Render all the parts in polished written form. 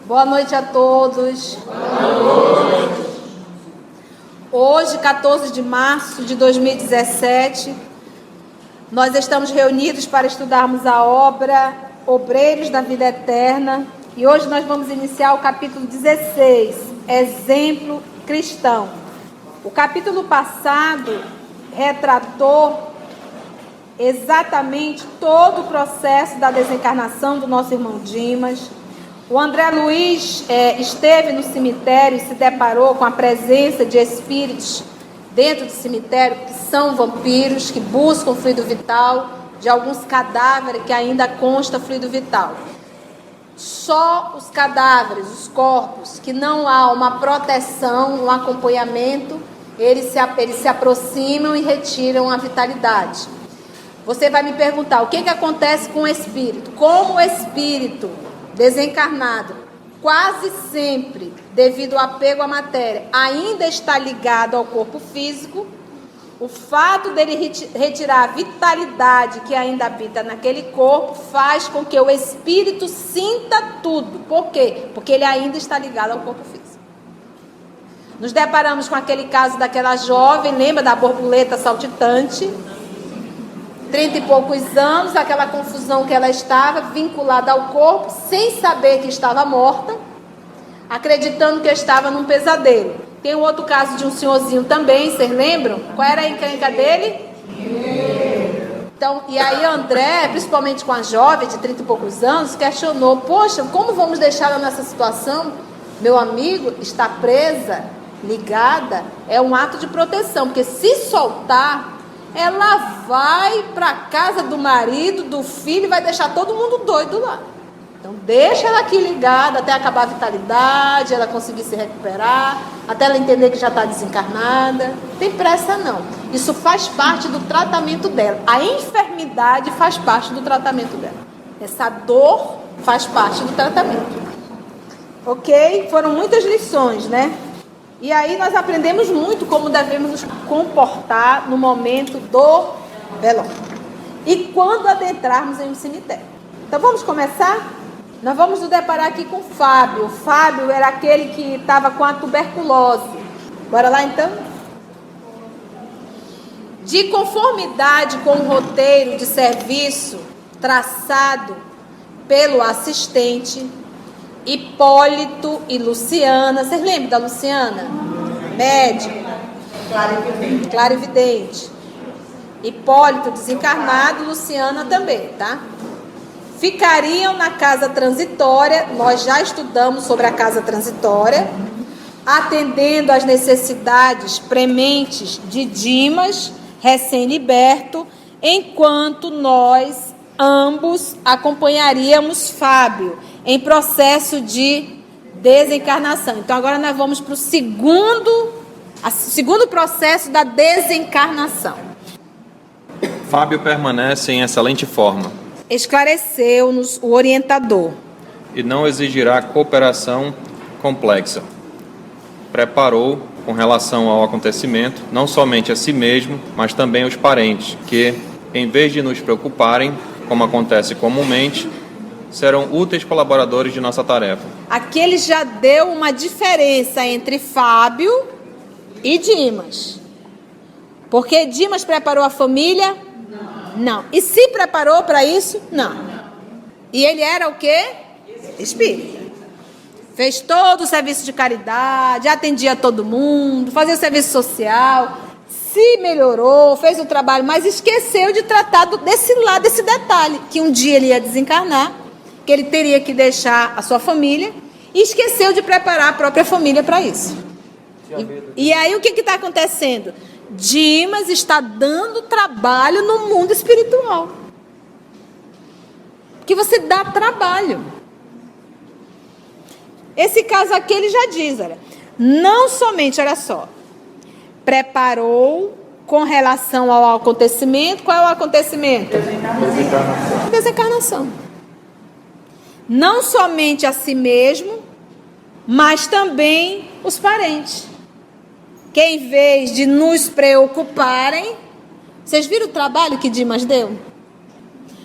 Boa noite a todos. Hoje, 14 de março de 2017, nós estamos reunidos para estudarmos a obra Obreiros da Vida Eterna. E hoje nós vamos iniciar o capítulo 16, Exemplo Cristão. O capítulo passado retratou exatamente todo o processo da desencarnação do nosso irmão Dimas. O André Luiz esteve no cemitério e se deparou com a presença de espíritos dentro do cemitério, que são vampiros, que buscam fluido vital, de alguns cadáveres que ainda consta fluido vital. Só os cadáveres, os corpos, que não há uma proteção, um acompanhamento, eles se aproximam e retiram a vitalidade. Você vai me perguntar, o que acontece com o espírito? Como o espírito desencarnado, quase sempre, devido ao apego à matéria, ainda está ligado ao corpo físico, o fato dele retirar a vitalidade que ainda habita naquele corpo faz com que o espírito sinta tudo. Por quê? Porque ele ainda está ligado ao corpo físico. Nos deparamos com aquele caso daquela jovem, lembra da borboleta saltitante? 30 e poucos anos, aquela confusão que ela estava, vinculada ao corpo, sem saber que estava morta, acreditando que estava num pesadelo. Tem um outro caso de um senhorzinho também, vocês lembram? Qual era a encrenca dele? Então, e aí André, principalmente com a jovem de 30 e poucos anos, questionou, poxa, como vamos deixá-la nessa situação? Meu amigo, está presa, ligada, é um ato de proteção, porque se soltar, ela vai para a casa do marido, do filho, e vai deixar todo mundo doido lá. Então deixa ela aqui ligada até acabar a vitalidade, ela conseguir se recuperar, até ela entender que já está desencarnada. Não tem pressa não. Isso faz parte do tratamento dela. A enfermidade faz parte do tratamento dela. Essa dor faz parte do tratamento. Ok? Foram muitas lições, né? E aí nós aprendemos muito como devemos nos comportar no momento do velório. E quando adentrarmos em um cemitério. Então vamos começar? Nós vamos nos deparar aqui com o Fábio. O Fábio era aquele que estava com a tuberculose. Bora lá então? De conformidade com o roteiro de serviço traçado pelo assistente, Hipólito e Luciana, vocês lembram da Luciana? Médica, clarividente. Hipólito desencarnado, Luciana também, tá? Ficariam na casa transitória, nós já estudamos sobre a casa transitória, atendendo às necessidades prementes de Dimas, recém-liberto, enquanto nós ambos acompanharíamos Fábio em processo de desencarnação. Então agora nós vamos para o segundo processo da desencarnação. Fábio permanece em excelente forma. Esclareceu-nos o orientador. E não exigirá cooperação complexa. Preparou, com relação ao acontecimento, não somente a si mesmo, mas também os parentes, que, em vez de nos preocuparem, como acontece comumente, serão úteis colaboradores de nossa tarefa. Aqui ele já deu uma diferença entre Fábio e Dimas. Porque Dimas preparou a família? Não. E se preparou para isso? Não. E ele era o quê? Espírita. Fez todo o serviço de caridade, atendia todo mundo, fazia o serviço social, se melhorou, fez o trabalho, mas esqueceu de tratar desse lado, desse detalhe, que um dia ele ia desencarnar, que ele teria que deixar a sua família, e esqueceu de preparar a própria família para isso. E aí o que está acontecendo? Dimas está dando trabalho no mundo espiritual. Porque você dá trabalho. Esse caso aqui ele já diz, olha, não somente, olha só, preparou com relação ao acontecimento. Qual é o acontecimento? Desencarnação. Não somente a si mesmo, mas também os parentes. Que em vez de nos preocuparem, vocês viram o trabalho que Dimas deu?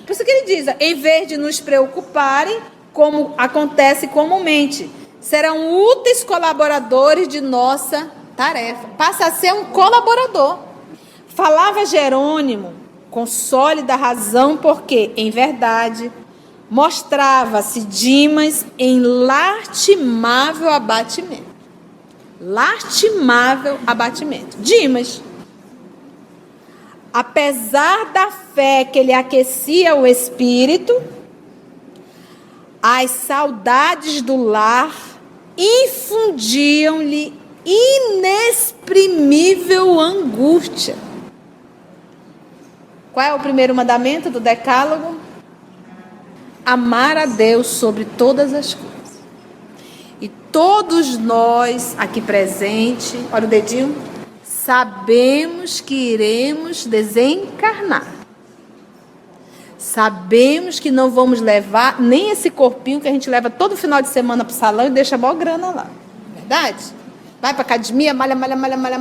Por isso que ele diz, em vez de nos preocuparem, como acontece comumente. Serão úteis colaboradores de nossa tarefa. Passa a ser um colaborador. Falava Jerônimo com sólida razão, porque, em verdade, mostrava-se Dimas em lastimável abatimento. Lastimável abatimento. Dimas, apesar da fé que lhe aquecia o espírito, as saudades do lar infundiam-lhe inexprimível angústia. Qual é o primeiro mandamento do Decálogo? Amar a Deus sobre todas as coisas. E todos nós aqui presentes, olha o dedinho, sabemos que iremos desencarnar. Sabemos que não vamos levar nem esse corpinho que a gente leva todo final de semana para o salão e deixa a maior grana lá. Verdade? Vai para a academia, malha,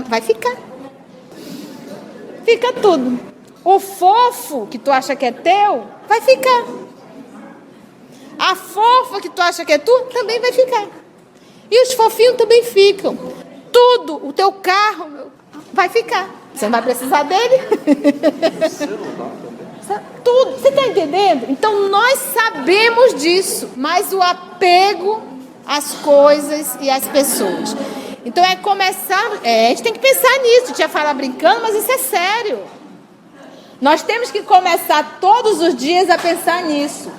vai ficar. Fica tudo. O fofo que tu acha que é teu, vai ficar. A fofa que tu acha que é tu, também vai ficar. E os fofinhos também ficam. Tudo, o teu carro, vai ficar. Você não vai precisar dele. Tudo, você está entendendo? Então nós sabemos disso, mas o apego às coisas e às pessoas. Então é começar, a gente tem que pensar nisso. A gente ia falar brincando, mas isso é sério. Nós temos que começar todos os dias a pensar nisso.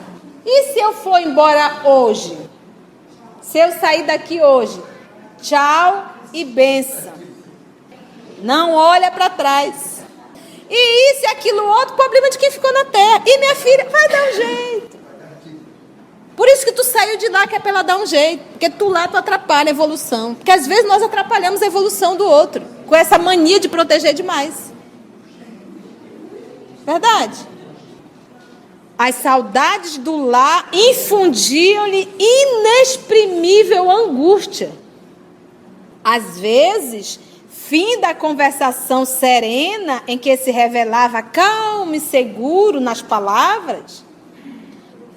E se eu for embora hoje? Se eu sair daqui hoje? Tchau e bênção. Não olha para trás. E isso e aquilo outro, problema de quem ficou na terra. E minha filha, vai dar um jeito. Por isso que tu saiu de lá, que é para ela dar um jeito. Porque tu lá, tu atrapalha a evolução. Porque às vezes nós atrapalhamos a evolução do outro. Com essa mania de proteger demais. Verdade? As saudades do lar infundiam-lhe inexprimível angústia. Às vezes, fim da conversação serena em que se revelava calmo e seguro nas palavras,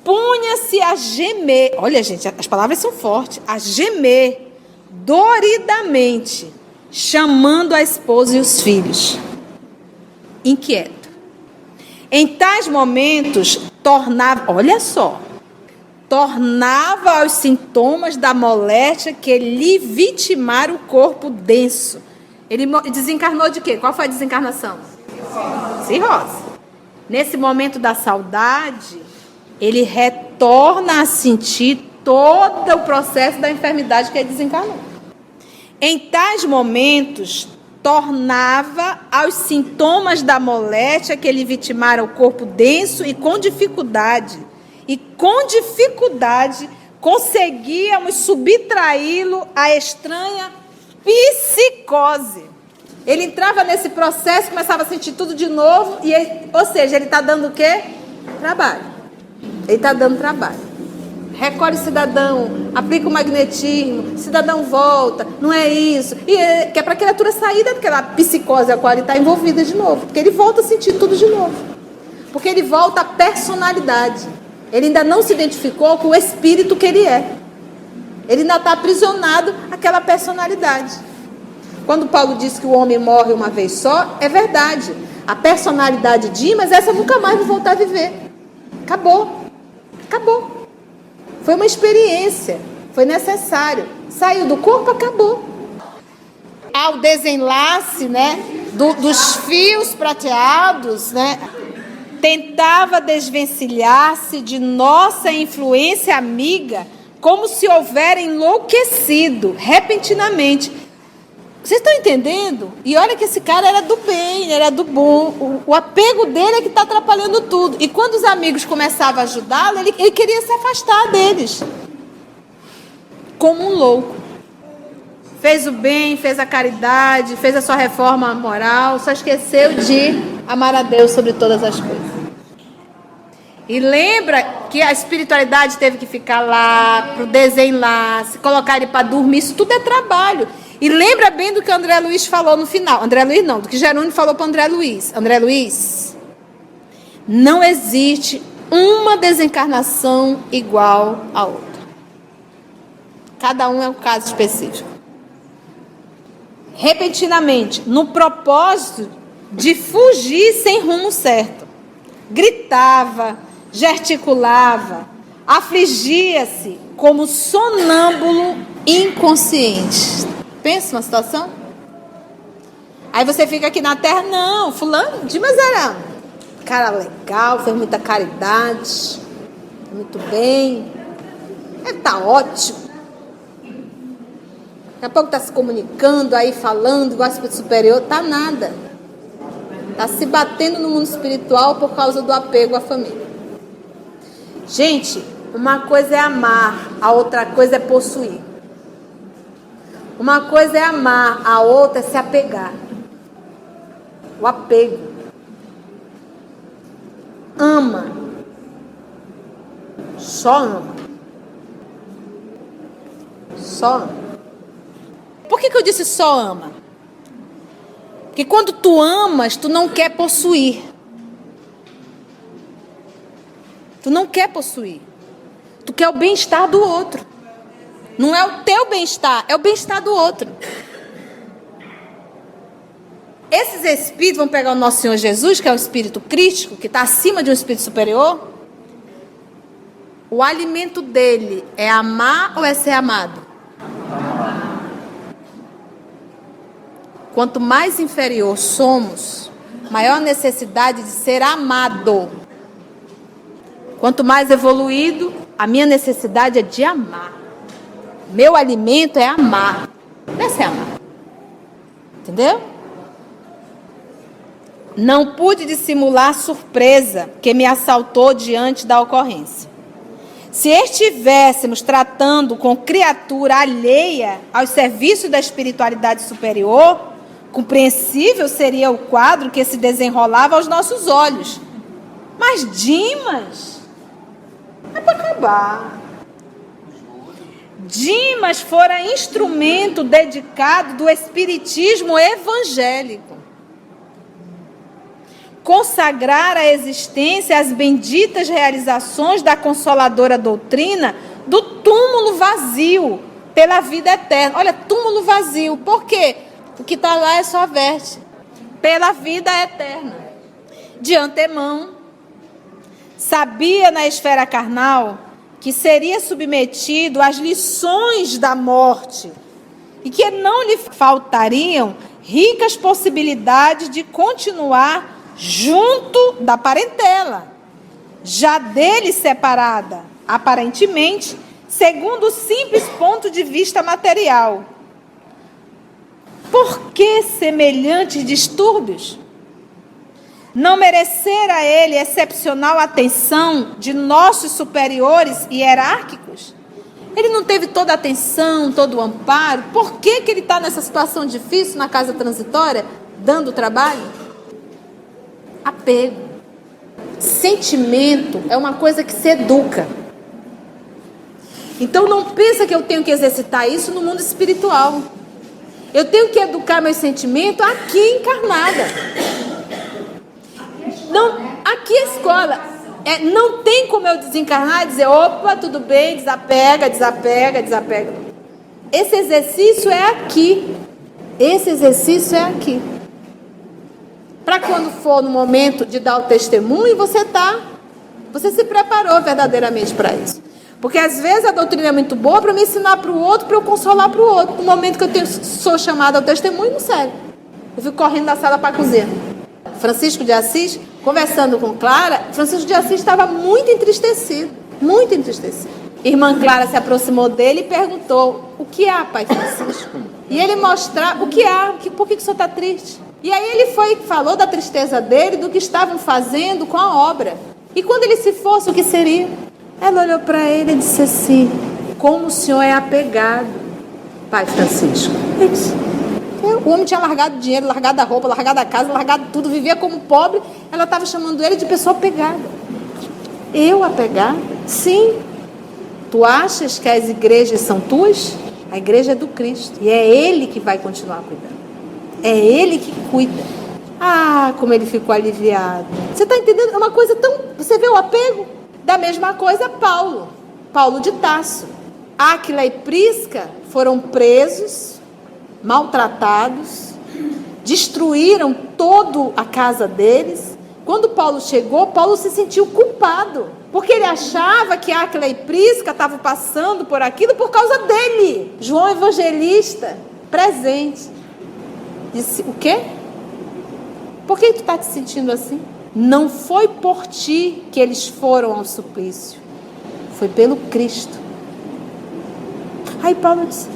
punha-se a gemer. Olha, gente, as palavras são fortes. A gemer doridamente, chamando a esposa e os filhos. Inquieto. Em tais momentos, tornava aos sintomas da moléstia que lhe vitimara o corpo denso. Ele desencarnou de quê? Qual foi a desencarnação? Cirrose. Nesse momento da saudade, ele retorna a sentir todo o processo da enfermidade que ele desencarnou. Em tais momentos, tornava aos sintomas da moléstia que lhe vitimara o corpo denso e com dificuldade conseguíamos subtraí-lo à estranha psicose. Ele entrava nesse processo, começava a sentir tudo de novo, ou seja, ele está dando o quê? Trabalho. Ele está dando trabalho. Recolhe o cidadão, aplica o magnetismo, o cidadão volta, não é isso. E que é para a criatura sair daquela psicose a qual ele está envolvida de novo. Porque ele volta a sentir tudo de novo. Porque ele volta à personalidade. Ele ainda não se identificou com o espírito que ele é. Ele ainda está aprisionado àquela personalidade. Quando Paulo diz que o homem morre uma vez só, é verdade. A personalidade de, mas essa nunca mais vai voltar a viver. Acabou. Foi uma experiência, foi necessário. Saiu do corpo, acabou. Ao desenlace, dos fios prateados, tentava desvencilhar-se de nossa influência amiga, como se houvera enlouquecido repentinamente. Vocês estão entendendo? E olha que esse cara era do bem, era do bom. O apego dele é que está atrapalhando tudo. E quando os amigos começavam a ajudá-lo, ele queria se afastar deles. Como um louco. Fez o bem, fez a caridade, fez a sua reforma moral, só esqueceu de amar a Deus sobre todas as coisas. E lembra que a espiritualidade teve que ficar lá, para o desenlace, colocar ele para dormir, isso tudo é trabalho. E lembra bem do que André Luiz falou no final. André Luiz não, do que Jerônimo falou para André Luiz. André Luiz, não existe uma desencarnação igual à outra. Cada um é um caso específico. Repentinamente, no propósito de fugir sem rumo certo, gritava, gesticulava, afligia-se como sonâmbulo inconsciente. Pensa uma situação? Aí você fica aqui na terra, não, fulano, Dimas era cara legal, fez muita caridade, muito bem, ele tá ótimo. Daqui a pouco está se comunicando aí, falando, igual espírito superior, tá nada. Está se batendo no mundo espiritual por causa do apego à família. Gente, uma coisa é amar, a outra coisa é possuir. Uma coisa é amar, a outra é se apegar. O apego. Ama. Só ama. Só ama. Por que eu disse só ama? Porque quando tu amas, tu não quer possuir. Tu não quer possuir. Tu quer o bem-estar do outro. Não é o teu bem-estar, é o bem-estar do outro. Esses espíritos vão pegar o nosso Senhor Jesus, que é um espírito crístico, que está acima de um espírito superior. O alimento dele é amar ou é ser amado? Quanto mais inferior somos, maior a necessidade de ser amado. Quanto mais evoluído, a minha necessidade é de amar. Meu alimento é amar. Não é ser amar. Entendeu? Não pude dissimular surpresa que me assaltou diante da ocorrência. Se estivéssemos tratando com criatura alheia aos serviços da espiritualidade superior, compreensível seria o quadro que se desenrolava aos nossos olhos. Mas Dimas, é para acabar. Dimas fora instrumento dedicado do espiritismo evangélico. Consagrar a existência às benditas realizações da consoladora doutrina do túmulo vazio pela vida eterna. Olha, túmulo vazio. Por quê? O que está lá é só verte. Pela vida eterna. De antemão, sabia na esfera carnal que seria submetido às lições da morte e que não lhe faltariam ricas possibilidades de continuar junto da parentela, já dele separada, aparentemente, segundo o simples ponto de vista material. Por que semelhantes distúrbios? Não merecer a ele excepcional atenção de nossos superiores hierárquicos? Ele não teve toda a atenção, todo o amparo? Por que ele está nessa situação difícil na casa transitória, dando trabalho? Apego. Sentimento é uma coisa que se educa. Então não pensa que eu tenho que exercitar isso no mundo espiritual. Eu tenho que educar meus sentimentos aqui encarnada. Não, aqui é escola. Não tem como eu desencarnar e dizer, opa, tudo bem, desapega, desapega, desapega. Esse exercício é aqui. Esse exercício é aqui. Para quando for no momento de dar o testemunho, você se preparou verdadeiramente para isso. Porque às vezes a doutrina é muito boa para me ensinar para o outro, para eu consolar para o outro. No momento que eu sou chamada ao testemunho, não serve. Eu fico correndo da sala para a cozinha. Francisco de Assis, conversando com Clara, Francisco de Assis estava muito entristecido. Muito entristecido. Irmã Clara se aproximou dele e perguntou, o que há, pai Francisco? E ele mostrar o que há, por que o senhor está triste? E aí ele falou da tristeza dele, do que estavam fazendo com a obra. E quando ele se fosse, o que seria? Ela olhou para ele e disse assim, como o senhor é apegado, pai Francisco. Ele disse, o homem tinha largado dinheiro, largado a roupa, largado a casa, largado tudo, vivia como pobre. Ela estava chamando ele de pessoa apegada. Eu apegada? Sim. Tu achas que as igrejas são tuas? A igreja é do Cristo. E é Ele que vai continuar cuidando. É Ele que cuida. Ah, como ele ficou aliviado. Você está entendendo? É uma coisa tão... Você vê o apego? Da mesma coisa, Paulo de Tarso. Áquila e Prisca foram presos, maltratados, destruíram toda a casa deles. Quando Paulo chegou, Paulo se sentiu culpado, porque ele achava que Áquila e Prisca estavam passando por aquilo por causa dele. João Evangelista, presente, disse: o quê? Por que tu está te sentindo assim? Não foi por ti que eles foram ao suplício, foi pelo Cristo. Aí Paulo disse: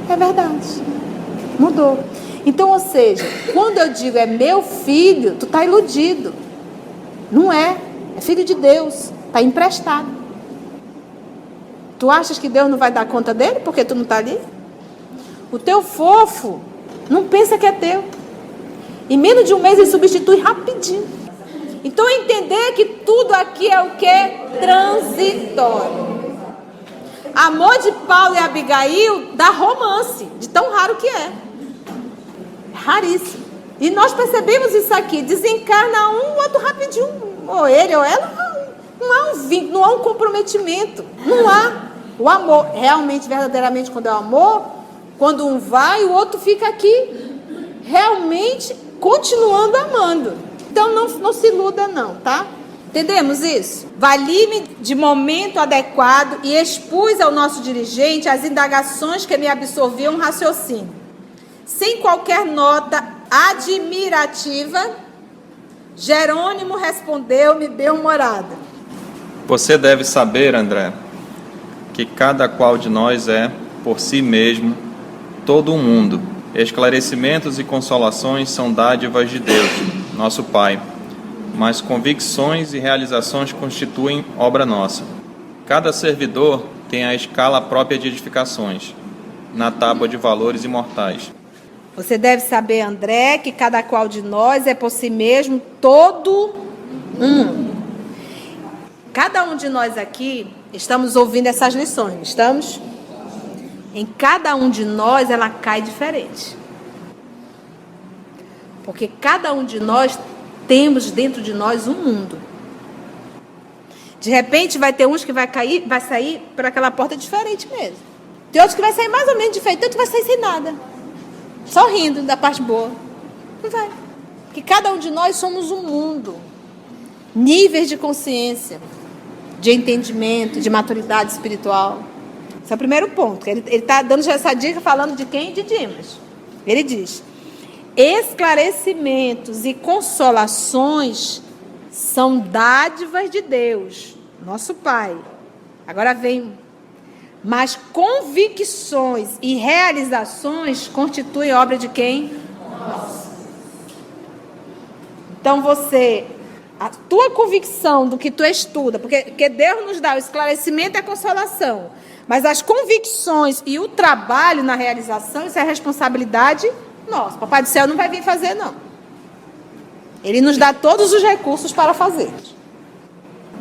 é verdade, mudou. Então, ou seja, quando eu digo é meu filho, tu está iludido. Não é filho de Deus, está emprestado. Tu achas que Deus não vai dar conta dele porque tu não está ali? O teu fofo não pensa que é teu. Em menos de um mês ele substitui rapidinho. Então entender que tudo aqui é o que? Transitório. Amor de Paulo e Abigail dá romance, de tão raro que é. Raríssimo. E nós percebemos isso aqui. Desencarna um, o outro rapidinho. Ou ele ou ela. Não há um vínculo, não há um comprometimento. Não há. O amor, realmente, verdadeiramente, quando é o amor, quando um vai, o outro fica aqui, realmente continuando amando. Então não se iluda não, tá? Entendemos isso? Vali-me de momento adequado e expus ao nosso dirigente as indagações que me absorviam um raciocínio. Sem qualquer nota admirativa, Jerônimo respondeu-me bem-humorado: Você deve saber, André, que cada qual de nós é, por si mesmo, todo um mundo. Esclarecimentos e consolações são dádivas de Deus, nosso Pai, mas convicções e realizações constituem obra nossa. Cada servidor tem a escala própria de edificações, na tábua de valores imortais. Você deve saber, André, que cada qual de nós é por si mesmo todo um mundo. Cada um de nós aqui estamos ouvindo essas lições, estamos? Em cada um de nós ela cai diferente. Porque cada um de nós temos dentro de nós um mundo. De repente vai ter uns que vai sair por aquela porta diferente mesmo. Tem outros que vai sair mais ou menos diferente, tem outros que vai sair sem nada. Só rindo da parte boa. Não vai. Porque cada um de nós somos um mundo. Níveis de consciência, de entendimento, de maturidade espiritual. Esse é o primeiro ponto. Ele está dando essa dica falando de quem? De Dimas. Ele diz: esclarecimentos e consolações são dádivas de Deus, nosso Pai. Agora vem: mas convicções e realizações constituem obra de quem? Nossa. Então a tua convicção do que tu estuda, porque Deus nos dá o esclarecimento e a consolação, mas as convicções e o trabalho na realização, isso é responsabilidade nossa. Papai do céu não vai vir fazer, não. Ele nos dá todos os recursos para fazer.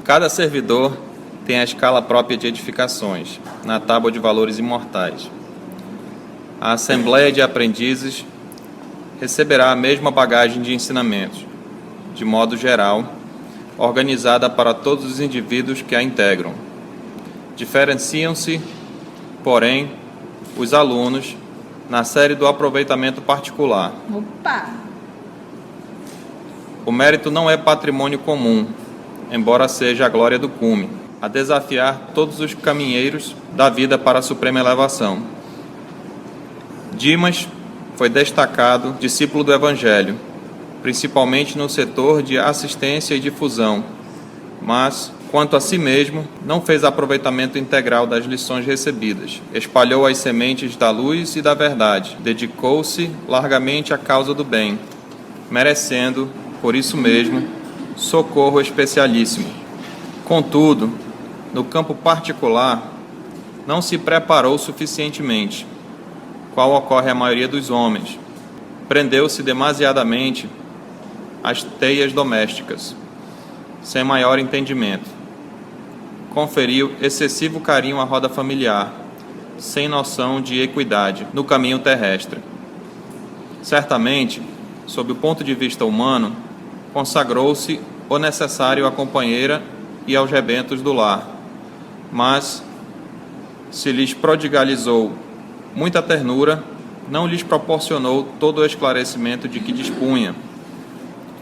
Cada servidor tem a escala própria de edificações, na tábua de valores imortais. A Assembleia de Aprendizes receberá a mesma bagagem de ensinamentos, de modo geral, organizada para todos os indivíduos que a integram. Diferenciam-se, porém, os alunos na série do aproveitamento particular. Opa! O mérito não é patrimônio comum, embora seja a glória do cume, a desafiar todos os caminheiros da vida para a suprema elevação. Dimas foi destacado discípulo do Evangelho, principalmente no setor de assistência e difusão, mas, quanto a si mesmo, não fez aproveitamento integral das lições recebidas. Espalhou as sementes da luz e da verdade, dedicou-se largamente à causa do bem, merecendo, por isso mesmo, socorro especialíssimo. Contudo, no campo particular, não se preparou suficientemente, qual ocorre à maioria dos homens. Prendeu-se demasiadamente às teias domésticas, sem maior entendimento. Conferiu excessivo carinho à roda familiar, sem noção de equidade no caminho terrestre. Certamente, sob o ponto de vista humano, consagrou-se o necessário à companheira e aos rebentos do lar, mas se lhes prodigalizou muita ternura, não lhes proporcionou todo o esclarecimento de que dispunha,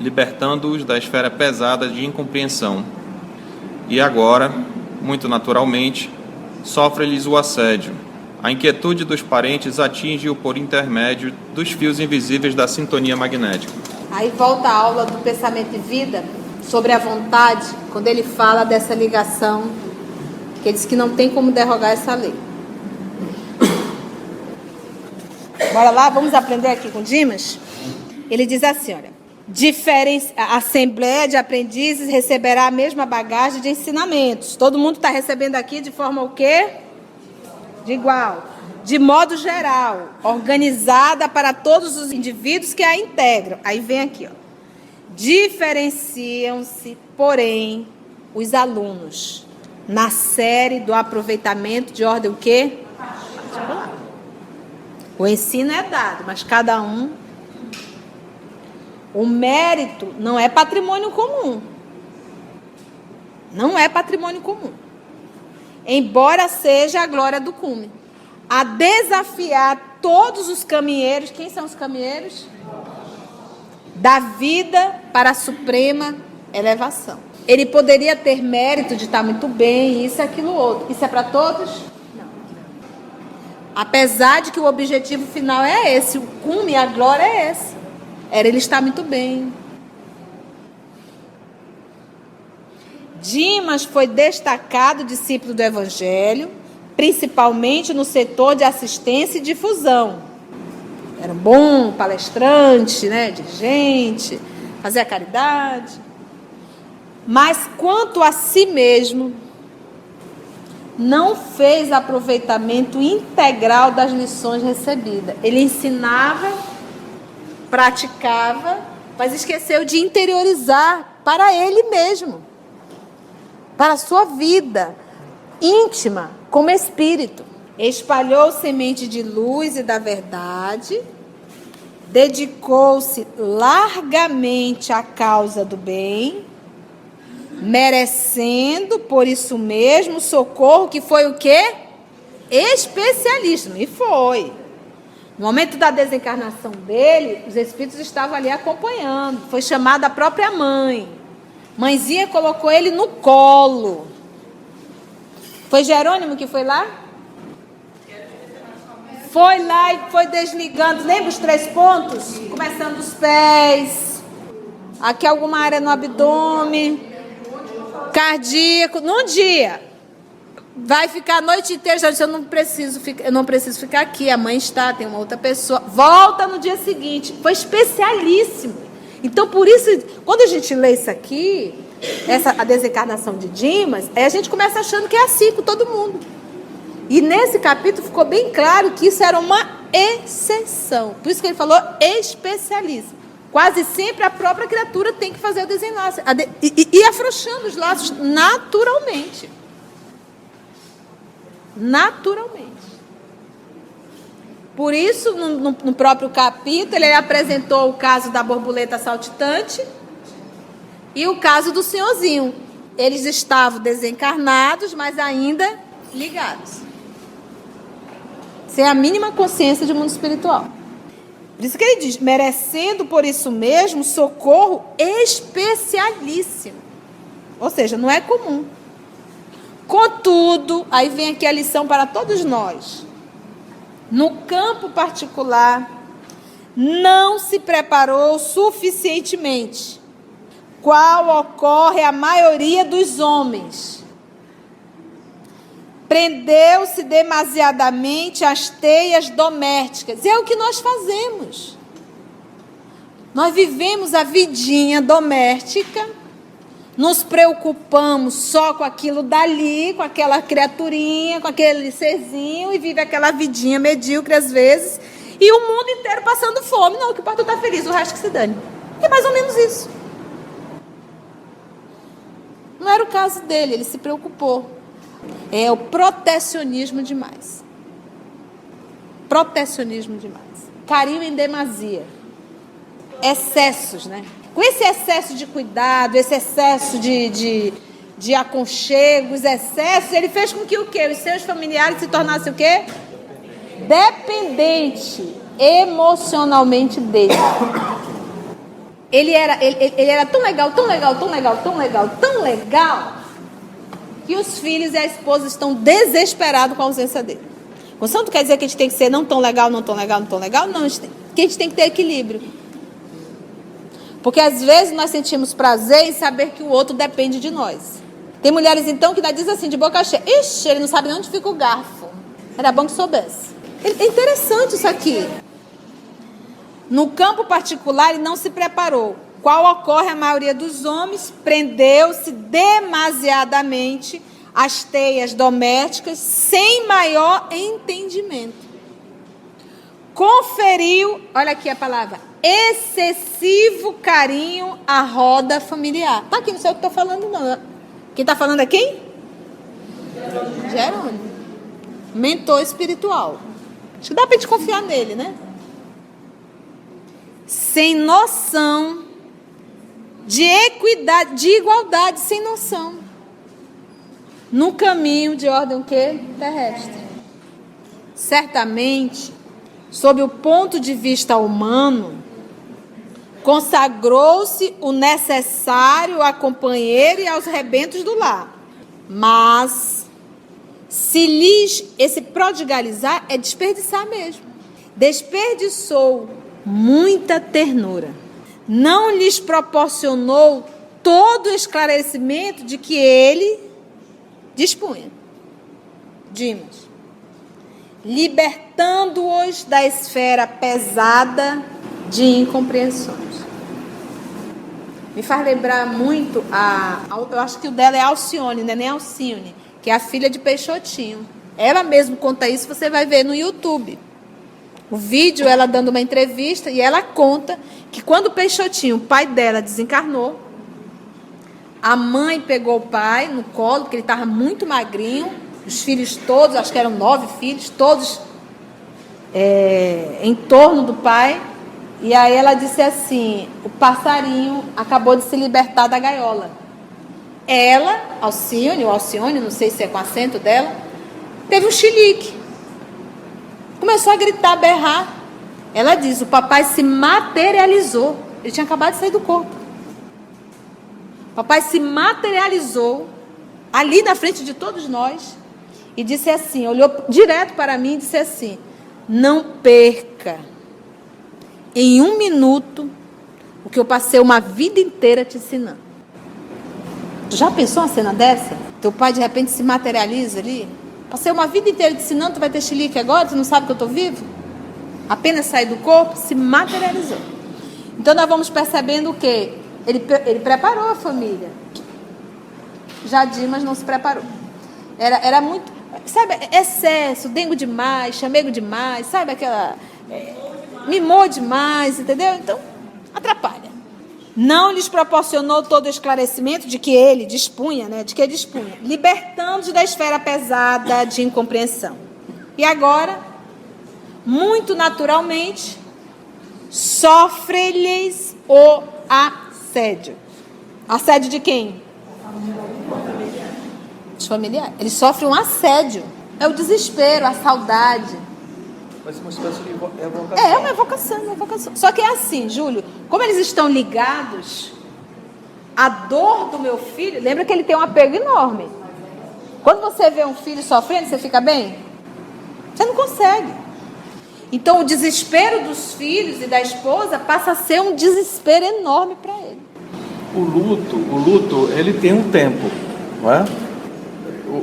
libertando-os da esfera pesada de incompreensão. E agora, muito naturalmente, sofre-lhes o assédio. A inquietude dos parentes atinge-o por intermédio dos fios invisíveis da sintonia magnética. Aí volta a aula do Pensamento e Vida sobre a vontade, quando ele fala dessa ligação, que ele diz que não tem como derrogar essa lei. Bora lá, vamos aprender aqui com Dimas? Ele diz assim, olha, a Assembleia de Aprendizes receberá a mesma bagagem de ensinamentos. Todo mundo está recebendo aqui de forma o quê? De igual. De modo geral, organizada para todos os indivíduos que a integram. Aí vem aqui, ó. Diferenciam-se, porém, os alunos na série do aproveitamento de ordem o quê? Particular. O ensino é dado, mas cada um... O mérito não é patrimônio comum. Não é patrimônio comum. Embora seja a glória do cume. A desafiar todos os caminheiros. Quem são os caminheiros? Da vida para a suprema elevação. Ele poderia ter mérito de estar muito bem, isso, aquilo, outro. Isso é para todos? Não. Apesar de que o objetivo final é esse, o cume, a glória é esse. Era ele estar muito bem. Dimas foi destacado discípulo do Evangelho, principalmente no setor de assistência e difusão. Era um bom palestrante, né, dirigente, fazia caridade. Mas quanto a si mesmo, não fez aproveitamento integral das lições recebidas. Ele ensinava, praticava, mas esqueceu de interiorizar para ele mesmo, para a sua vida íntima, como espírito. Espalhou semente de luz e da verdade, dedicou-se largamente à causa do bem, merecendo, por isso mesmo, socorro que foi o quê? Especialíssimo, e foi. No momento da desencarnação dele, os espíritos estavam ali acompanhando. Foi chamada a própria mãe. Mãezinha colocou ele no colo. Foi Jerônimo que foi lá? Foi lá e foi desligando. Lembra os 3 pontos? Começando dos pés. Aqui alguma área no abdômen. Cardíaco. Num dia. Vai ficar a noite inteira, já disse, eu não preciso ficar aqui, a mãe está, tem uma outra pessoa. Volta no dia seguinte. Foi especialíssimo. Então, por isso, quando a gente lê isso aqui, a desencarnação de Dimas, aí a gente começa achando que é assim com todo mundo. E nesse capítulo ficou bem claro que isso era uma exceção. Por isso que ele falou especialíssimo. Quase sempre a própria criatura tem que fazer o desenlace. E afrouxando os laços naturalmente. Naturalmente. Por isso, no próprio capítulo, ele apresentou o caso da borboleta saltitante e o caso do senhorzinho. Eles estavam desencarnados, mas ainda ligados. Sem a mínima consciência de mundo espiritual. Por isso que ele diz, merecendo por isso mesmo socorro especialíssimo. Ou seja, não é comum. Contudo, aí vem aqui a lição para todos nós. No campo particular, não se preparou suficientemente, qual ocorre a maioria dos homens. Prendeu-se demasiadamente às teias domésticas. E é o que nós fazemos. Nós vivemos a vidinha doméstica, nos preocupamos só com aquilo dali, com aquela criaturinha, com aquele serzinho, e vive aquela vidinha medíocre às vezes, e o mundo inteiro passando fome. Não, o que importa é estar feliz, o resto que se dane. É mais ou menos isso. Não era o caso dele, ele se preocupou. É o protecionismo demais. Protecionismo demais. Carinho em demasia. Excessos, né? Com esse excesso de cuidado, esse excesso de de aconchego, os excessos, ele fez com que o quê? Os seus familiares se tornassem o quê? Dependente emocionalmente dele. Ele era tão legal, que os filhos e a esposa estão desesperados com a ausência dele. Isso não quer dizer que a gente tem que ser não tão legal, não, que a gente tem que ter equilíbrio. Porque às vezes nós sentimos prazer em saber que o outro depende de nós. Tem mulheres então que dizem assim, de boca cheia, ixi, ele não sabe nem onde fica o garfo. Era bom que soubesse. É interessante isso aqui. No campo particular, ele não se preparou. Qual ocorre a maioria dos homens, prendeu-se demasiadamente às teias domésticas sem maior entendimento. Conferiu, olha aqui a palavra, excessivo carinho à roda familiar. Tá aqui, não sei o que estou falando não. Quem está falando é quem? Jerônimo. Mentor espiritual. Acho que dá para a gente confiar nele, né? Sem noção de equidade, de igualdade, sem noção. No caminho de ordem o quê? Terrestre. Certamente, sob o ponto de vista humano, consagrou-se o necessário a companheiro e aos rebentos do lar. Mas, se lhes, esse prodigalizar é desperdiçar mesmo. Desperdiçou muita ternura. Não lhes proporcionou todo o esclarecimento de que ele dispunha. Dimas. Libertando-os da esfera pesada de incompreensões. Me faz lembrar muito eu acho que o dela é Alcione, não é nem Alcione, que é a filha de Peixotinho. Ela mesma conta isso, você vai ver no YouTube. O vídeo, ela dando uma entrevista, e ela conta que quando o Peixotinho, o pai dela, desencarnou, a mãe pegou o pai no colo, porque ele estava muito magrinho, os filhos todos, acho que eram 9 filhos, todos em torno do pai. E aí ela disse assim, o passarinho acabou de se libertar da gaiola. Ela, Alcione, ou Alcione, não sei se é com acento dela, teve um chilique. Começou a gritar, a berrar. Ela diz, o papai se materializou. Ele tinha acabado de sair do corpo. O papai se materializou ali na frente de todos nós e disse assim, olhou direto para mim e disse assim, não perca em 1 minuto o que eu passei uma vida inteira te ensinando. Tu já pensou uma cena dessa? Teu pai de repente se materializa ali? Passei uma vida inteira te ensinando, tu vai ter chilique agora? Tu não sabe que eu estou vivo? Apenas sair do corpo, se materializou. Então nós vamos percebendo o quê? Ele preparou a família. Já Dimas não se preparou. Era muito, sabe, excesso, dengo demais, chamego demais, sabe aquela... mimou demais, entendeu? Então, atrapalha. Não lhes proporcionou todo o esclarecimento de que ele dispunha, libertando-os da esfera pesada de incompreensão. E agora, muito naturalmente, sofre-lhes o assédio. Assédio de quem? Dos familiares. Ele sofre um assédio. É o desespero, a saudade. Mas uma espécie de evocação. É uma evocação. Só que é assim, Júlio, como eles estão ligados, a dor do meu filho, lembra que ele tem um apego enorme. Quando você vê um filho sofrendo, você fica bem? Você não consegue. Então o desespero dos filhos e da esposa passa a ser um desespero enorme para ele. O luto, ele tem um tempo, não é?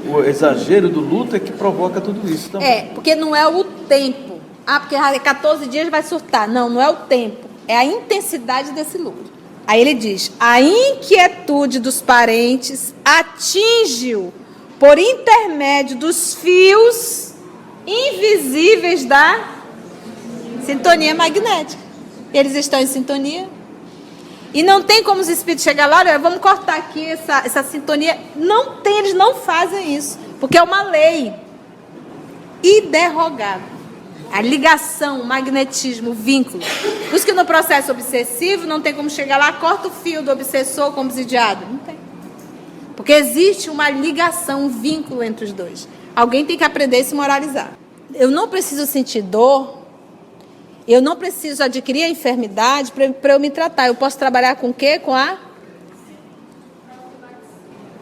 O exagero do luto é que provoca tudo isso também. Porque não é o tempo. Porque 14 dias vai surtar. Não é o tempo. É a intensidade desse luto. Aí ele diz, a inquietude dos parentes atinge-o por intermédio dos fios invisíveis da sintonia magnética. Eles estão em sintonia. E não tem como os espíritos chegar lá, olha, vamos cortar aqui essa sintonia. Não tem, eles não fazem isso. Porque é uma lei iderrogável. A ligação, o magnetismo, o vínculo. Por isso que no processo obsessivo não tem como chegar lá, corta o fio do obsessor com o obsidiado. Não tem. Porque existe uma ligação, um vínculo entre os dois. Alguém tem que aprender a se moralizar. Eu não preciso sentir dor, eu não preciso adquirir a enfermidade para eu me tratar. Eu posso trabalhar com o quê? Com a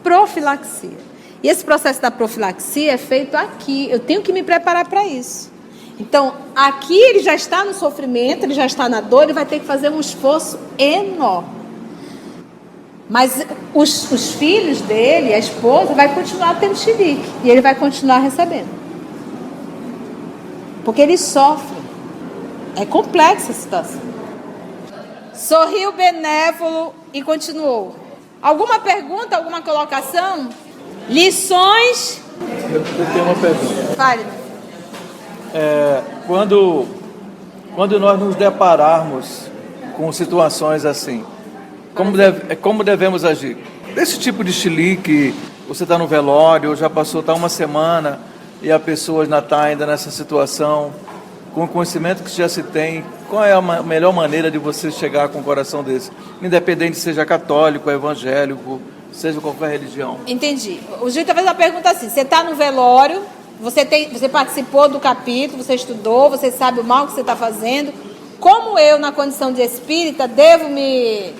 profilaxia. E esse processo da profilaxia é feito aqui. Eu tenho que me preparar para isso. Então, aqui ele já está no sofrimento, ele já está na dor, ele vai ter que fazer um esforço enorme. Mas os filhos dele, a esposa, vai continuar tendo chilique. E ele vai continuar recebendo. Porque ele sofre. É complexa a situação. Sorriu benévolo e continuou. Alguma pergunta, alguma colocação? Lições? Eu tenho uma pergunta. Fale. Quando nós nos depararmos com situações assim, como devemos agir? Desse tipo de chilique, você está no velório, já passou uma semana e a pessoa ainda está ainda nessa situação, com o conhecimento que já se tem, qual é a melhor maneira de você chegar com um coração desse? Independente seja católico, evangélico, seja qualquer religião. Entendi. O Gil talvez uma pergunta assim, você está no velório, você participou do capítulo, você estudou, você sabe o mal que você está fazendo. Como eu, na condição de espírita, devo me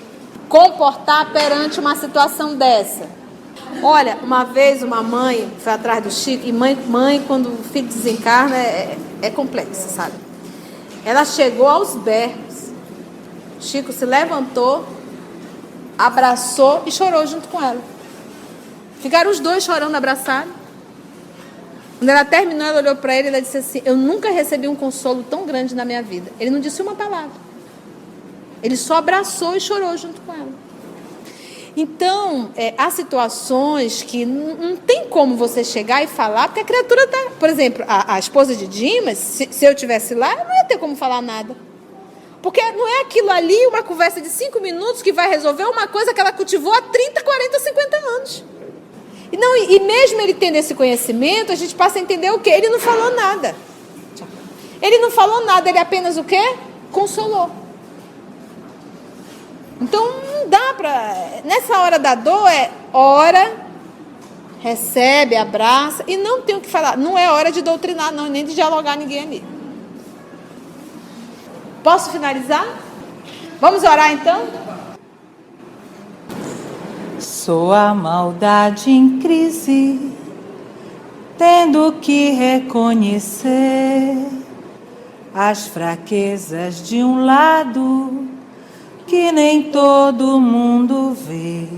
comportar perante uma situação dessa? Olha, uma vez uma mãe foi atrás do Chico, e mãe quando o filho desencarna, é complexo, sabe? Ela chegou aos berros. Chico se levantou, abraçou e chorou junto com ela. Ficaram os dois chorando abraçados. Quando ela terminou, ela olhou para ele e ela disse assim: eu nunca recebi um consolo tão grande na minha vida. Ele não disse uma palavra. Ele só abraçou e chorou junto com ela. Então, há situações que não tem como você chegar e falar, porque a criatura está... Por exemplo, a esposa de Dimas, se eu estivesse lá, eu não ia ter como falar nada. Porque não é aquilo ali, uma conversa de 5 minutos, que vai resolver uma coisa que ela cultivou há 30, 40, 50 anos. E mesmo ele tendo esse conhecimento, a gente passa a entender o quê? Ele não falou nada. Ele não falou nada, ele apenas o quê? Consolou. Então, não dá para... Nessa hora da dor, ora, recebe, abraça, e não tem o que falar. Não é hora de doutrinar, não, nem de dialogar ninguém ali. Posso finalizar? Vamos orar, então? Sou a maldade em crise, tendo que reconhecer as fraquezas de um lado que nem todo mundo vê.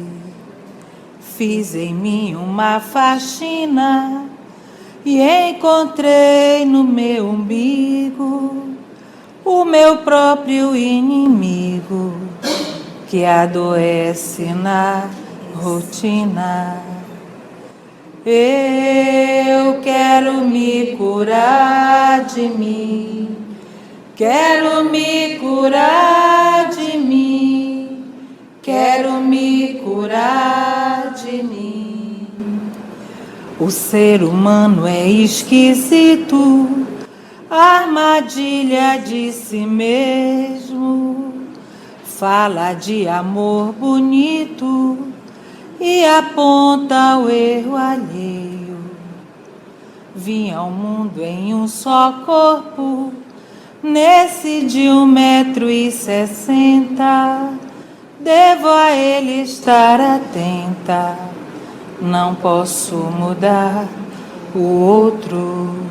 Fiz em mim uma faxina e encontrei no meu umbigo o meu próprio inimigo, que adoece na rotina. Eu quero me curar de mim, quero me curar de mim, quero me curar de mim. O ser humano é esquisito, armadilha de si mesmo. Fala de amor bonito e aponta o erro alheio. Vim ao mundo em um só corpo, nesse de 1,60 m. Devo a ele estar atenta, não posso mudar o outro.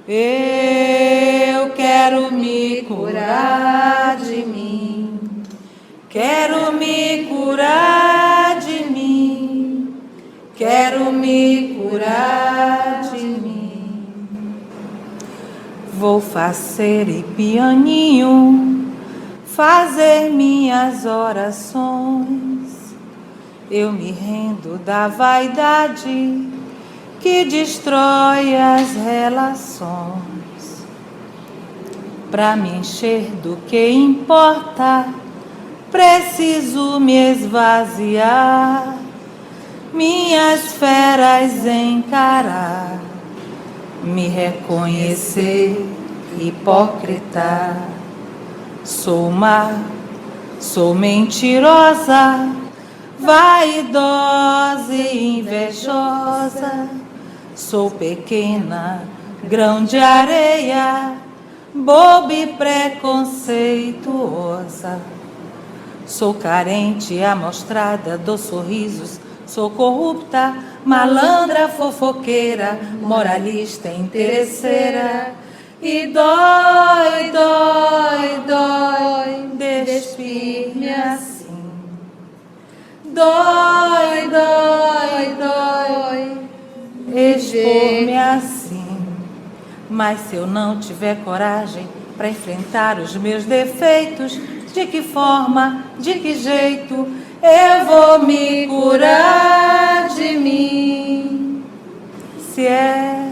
Eu quero me curar de mim, quero me curar de mim, quero me curar de mim. Vou fazer e pianinho, fazer minhas orações. Eu me rendo da vaidade que destrói as relações. Para me encher do que importa, preciso me esvaziar, minhas feras encarar, me reconhecer hipócrita. Sou má, sou mentirosa, vaidosa e invejosa. Sou pequena, grão de areia, boba e preconceituosa. Sou carente, amostrada, dou sorrisos. Sou corrupta, malandra, fofoqueira, moralista, interesseira. E dói, dói, dói, despir-me assim. Dói, dói, dói, expor-me assim. Mas se eu não tiver coragem para enfrentar os meus defeitos, de que forma, de que jeito eu vou me curar de mim? Se é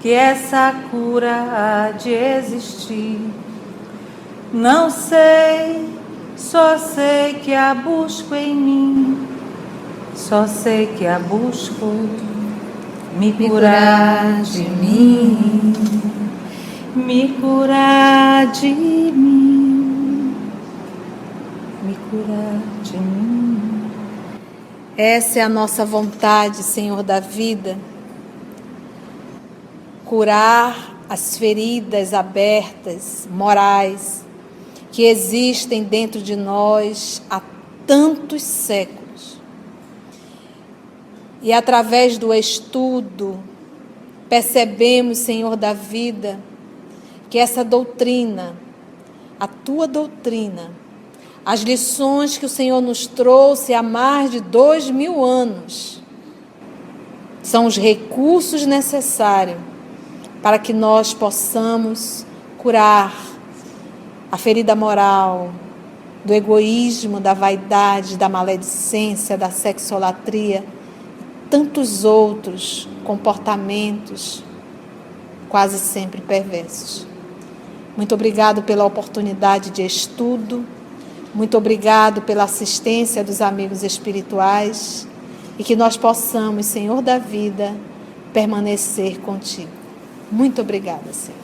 que essa cura há de existir, não sei, só sei que a busco em mim, só sei que a busco me curar de mim, me curar de mim, me curar de mim. Essa é a nossa vontade, Senhor da vida. Curar as feridas abertas, morais, que existem dentro de nós há tantos séculos. E através do estudo, percebemos, Senhor da vida, que essa doutrina, a tua doutrina, as lições que o Senhor nos trouxe há mais de 2000 anos, são os recursos necessários para que nós possamos curar a ferida moral, do egoísmo, da vaidade, da maledicência, da sexolatria, e tantos outros comportamentos quase sempre perversos. Muito obrigado pela oportunidade de estudo, muito obrigado pela assistência dos amigos espirituais e que nós possamos, Senhor da vida, permanecer contigo. Muito obrigada, Senhor.